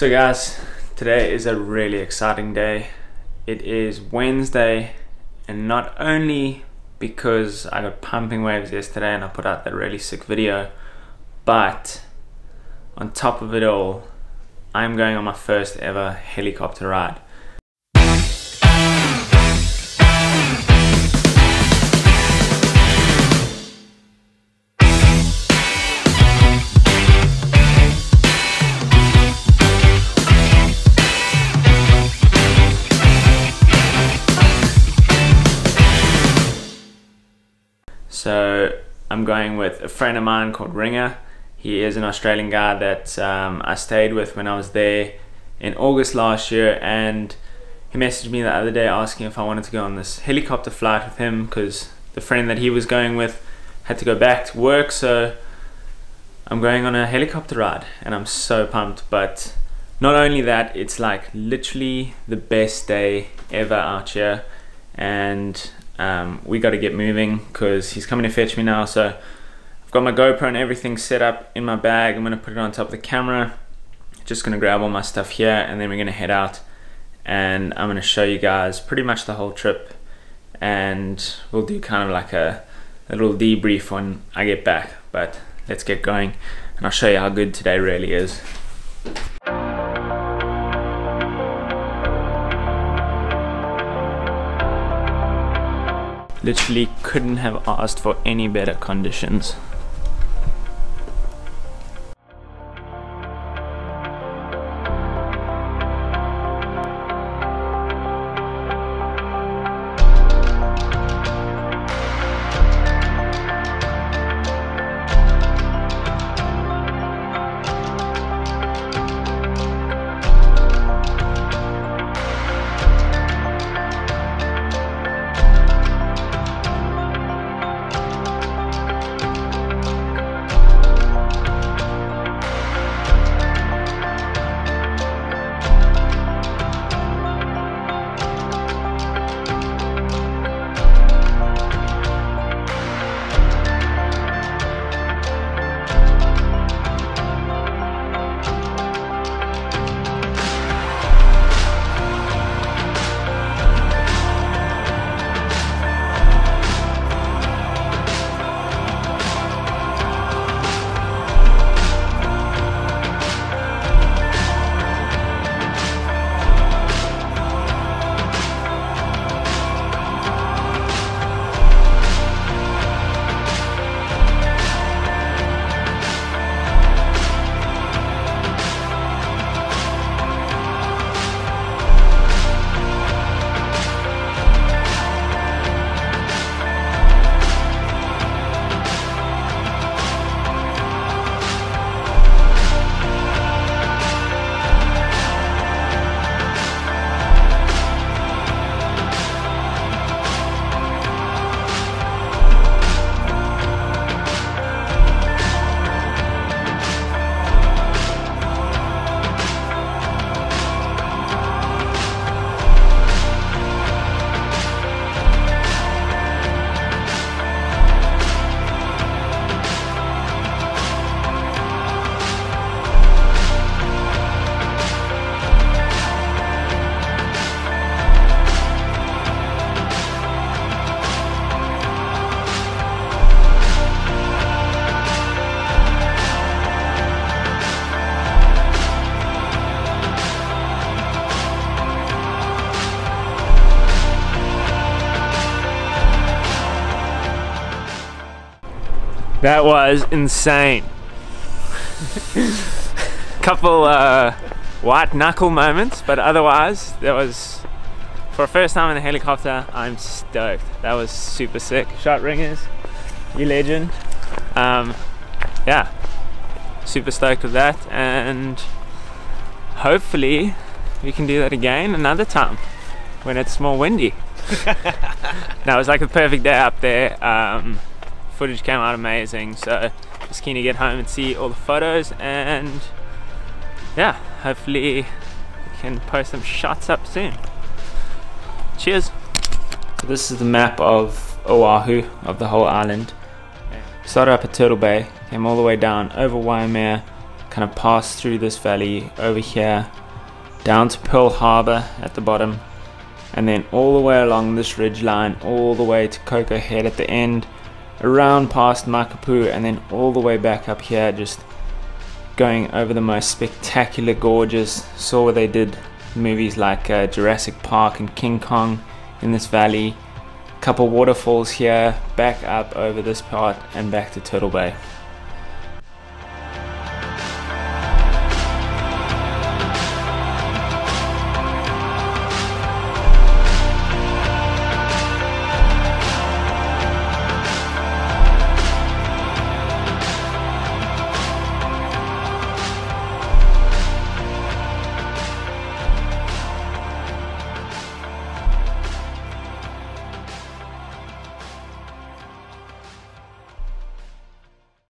So guys, today is a really exciting day. It is Wednesday, and not only because I got pumping waves yesterday and I put out that really sick video, but on top of it all, I'm going on my first ever helicopter ride. So I'm going with a friend of mine called Ringa. He is an Australian guy that I stayed with when I was there in August last year, and he messaged me the other day asking if I wanted to go on this helicopter flight with him because the friend that he was going with had to go back to work. So I'm going on a helicopter ride and I'm so pumped. But not only that, it's like literally the best day ever out here, and we got to get moving because he's coming to fetch me now. So I've got my GoPro and everything set up in my bag. I'm going to put it on top of the camera, just going to grab all my stuff here, and then we're going to head out and I'm going to show you guys pretty much the whole trip, and we'll do kind of like a little debrief when I get back. But let's get going and I'll show you how good today really is. Literally couldn't have asked for any better conditions. That was insane. Couple white knuckle moments, but otherwise that was, for a first time in a helicopter, I'm stoked. That was super sick. Shot ringers, you legend. Yeah, super stoked with that, and hopefully we can do that again another time when it's more windy. Now, it was like a perfect day up there. Footage came out amazing, so just keen to get home and see all the photos, and yeah, hopefully we can post some shots up soon. Cheers. So this is the map of Oahu, of the whole island. Started up at Turtle Bay, came all the way down over Waimea, kind of passed through this valley over here down to Pearl Harbor at the bottom, and then all the way along this ridge line all the way to Coco Head at the end, around past Makapu, and then all the way back up here, just going over the most spectacular gorges. Saw where they did movies like Jurassic Park and King Kong in this valley. Couple waterfalls here, back up over this part and back to Turtle Bay.